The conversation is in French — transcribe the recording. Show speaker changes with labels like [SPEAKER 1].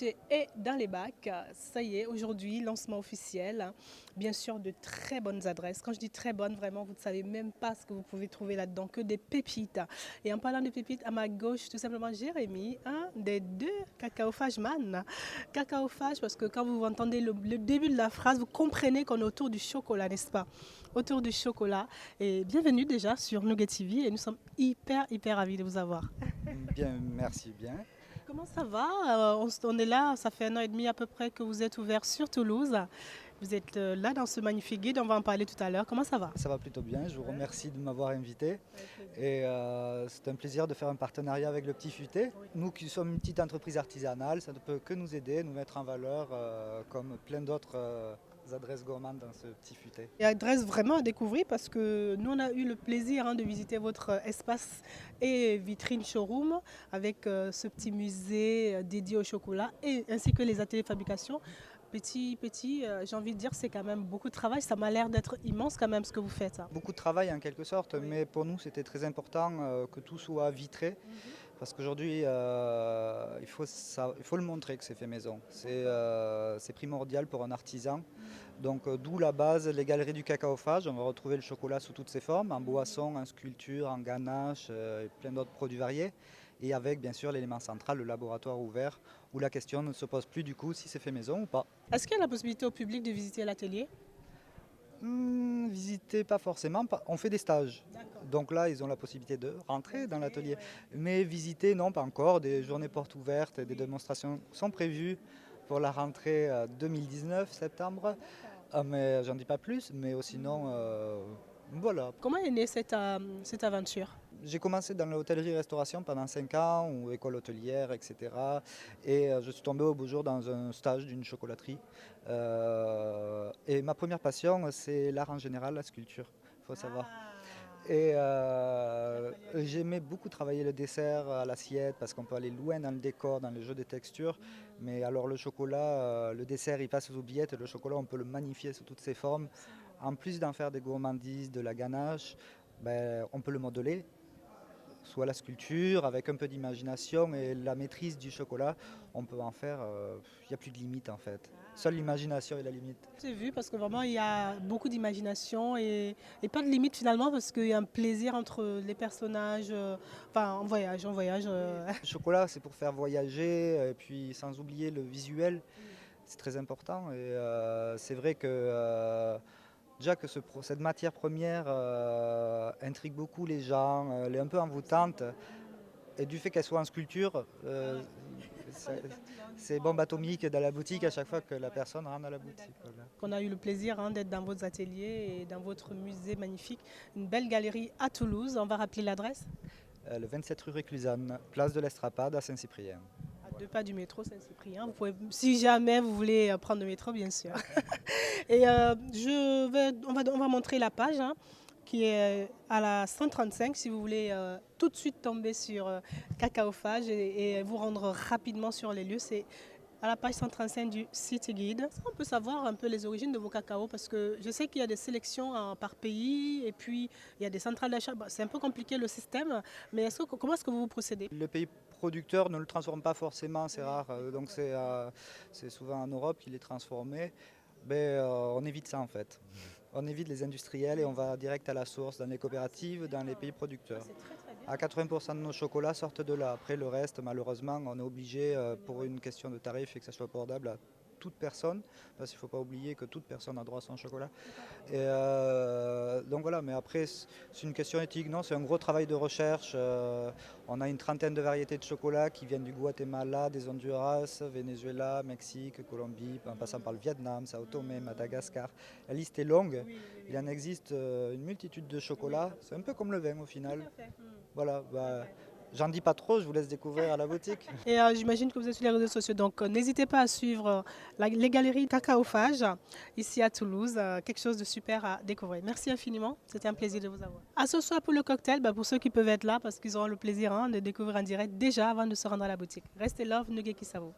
[SPEAKER 1] budget est dans les bacs. Ça y est, aujourd'hui, lancement officiel. Bien sûr, de très bonnes adresses. Quand je dis très bonnes, vraiment, vous ne savez même pas ce que vous pouvez trouver là-dedans, que des pépites. Et en parlant de pépites, à ma gauche, tout simplement, Jérémy, un des deux cacaophages man. Cacaophage, parce que quand vous entendez le début de la phrase, vous comprenez qu'on est autour du chocolat, n'est-ce pas? Autour du chocolat. Et bienvenue déjà sur Nougat TV et nous sommes hyper ravis de vous avoir.
[SPEAKER 2] Bien, merci bien.
[SPEAKER 1] Comment ça va? On est là, ça fait 1 an et demi à peu près que vous êtes ouvert sur Toulouse. Vous êtes là dans ce magnifique guide, on va en parler tout à l'heure. Comment ça va?
[SPEAKER 2] Ça va plutôt bien. Je vous
[SPEAKER 1] Ouais.
[SPEAKER 2] remercie de m'avoir invité.
[SPEAKER 1] Avec plaisir.
[SPEAKER 2] Et c'est un plaisir de faire un partenariat avec le Petit Futé.
[SPEAKER 1] Oui.
[SPEAKER 2] Nous qui sommes une petite entreprise artisanale, ça ne peut que nous aider, nous mettre en valeur comme plein d'autres adresses gourmandes dans ce Petit Futé.
[SPEAKER 1] Et adresse vraiment à découvrir parce que nous on a eu le plaisir de visiter votre espace et vitrine showroom avec ce petit musée dédié au chocolat et ainsi que les ateliers de fabrication. Petit, j'ai envie de dire c'est quand même beaucoup de travail. Ça m'a l'air d'être immense quand même ce que vous faites, hein.
[SPEAKER 2] Beaucoup de travail en quelque sorte,
[SPEAKER 1] Oui.
[SPEAKER 2] mais pour nous c'était très important que tout soit vitré. Parce qu'aujourd'hui, il faut le montrer que c'est fait maison. C'est primordial pour un artisan. Donc d'où la base, les galeries du cacaophage. On va retrouver le chocolat sous toutes ses formes, en boisson, en sculpture, en ganache et plein d'autres produits variés. Et avec bien sûr l'élément central, le laboratoire ouvert, où la question ne se pose plus du coup si c'est fait maison ou pas.
[SPEAKER 1] Est-ce qu'il y a la possibilité au public de visiter l'atelier?
[SPEAKER 2] Visiter, pas forcément. On fait des stages.
[SPEAKER 1] D'accord.
[SPEAKER 2] Donc là, ils ont la possibilité de rentrer dans l'atelier. Mais visiter, non, pas encore. Des journées portes ouvertes, des démonstrations sont prévues pour la rentrée 2019, septembre. Mais j'en dis pas plus. Mais sinon, voilà.
[SPEAKER 1] Comment est née cette aventure?
[SPEAKER 2] J'ai commencé dans l'hôtellerie-restauration pendant 5 ans, ou école hôtelière, etc. Et je suis tombé au beau jour dans un stage d'une chocolaterie. Et ma première passion, c'est l'art en général, la sculpture, il faut savoir. Et j'aimais beaucoup travailler le dessert à l'assiette parce qu'on peut aller loin dans le décor, dans le jeu des textures. Mais alors le chocolat, le dessert il passe aux oubliettes, le chocolat on peut le magnifier sous toutes ses formes. En plus d'en faire des gourmandises, de la ganache, ben, on peut le modeler, soit la sculpture, avec un peu d'imagination et la maîtrise du chocolat, on peut en faire, il n'y a plus de limite en fait. Seule l'imagination est la limite.
[SPEAKER 1] J'ai vu parce que vraiment il y a beaucoup d'imagination et pas de limite finalement parce qu'il y a un plaisir entre les personnages, enfin en voyage.
[SPEAKER 2] Le chocolat, c'est pour faire voyager, et puis sans oublier le visuel, c'est très important. Et c'est vrai que déjà que cette matière première intrigue beaucoup les gens, elle est un peu envoûtante. Et du fait qu'elle soit en sculpture, c'est c'est bombe atomique dans la boutique à chaque fois que la personne rentre dans la boutique. Voilà.
[SPEAKER 1] On a eu le plaisir d'être dans vos ateliers et dans votre musée magnifique, une belle galerie à Toulouse. On va rappeler l'adresse.
[SPEAKER 2] Le 27 rue Réclusane, place de l'Estrapade à Saint-Cyprien.
[SPEAKER 1] À
[SPEAKER 2] Voilà.
[SPEAKER 1] 2 pas du métro Saint-Cyprien. Vous pouvez, si jamais vous voulez prendre le métro, bien sûr. Et on va montrer la page qui est à la 135 si vous voulez tout de suite tomber sur Cacaophage et vous rendre rapidement sur les lieux. C'est à la page 135 du City Guide. Est-ce qu'on peut savoir un peu les origines de vos cacao? Parce que je sais qu'il y a des sélections par pays et puis il y a des centrales d'achat. Bon, c'est un peu compliqué le système, mais comment est-ce que vous procédez?
[SPEAKER 2] Le pays producteur ne le transforme pas forcément, c'est rare. Donc c'est souvent en Europe qu'il est transformé. Mais on évite ça en fait. On évite les industriels et on va direct à la source, dans les coopératives, dans les pays producteurs.
[SPEAKER 1] C'est très très bien.
[SPEAKER 2] À 80% de nos chocolats sortent de là. Après le reste, malheureusement, on est obligé, pour une question de tarif et que ça soit abordable à toute personne, parce qu'il ne faut pas oublier que toute personne a droit à son chocolat. Et donc voilà, mais après, c'est une question éthique, non, c'est un gros travail de recherche. On a une trentaine de variétés de chocolat qui viennent du Guatemala, des Honduras, Venezuela, Mexique, Colombie, en passant par le Vietnam, Sao Tomé, Madagascar. La liste est longue. Il en existe une multitude de chocolats. C'est un peu comme le vin au final.
[SPEAKER 1] Tout à fait.
[SPEAKER 2] Voilà, bah, j'en dis pas trop, je vous laisse découvrir à la boutique.
[SPEAKER 1] Et j'imagine que vous êtes sur les réseaux sociaux, donc n'hésitez pas à suivre les galeries Cacaophage ici à Toulouse, quelque chose de super à découvrir. Merci infiniment, c'était un plaisir de vous avoir. À ce soir pour le cocktail, pour ceux qui peuvent être là, parce qu'ils auront le plaisir de découvrir en direct déjà avant de se rendre à la boutique. Restez là, Nougat qui savo.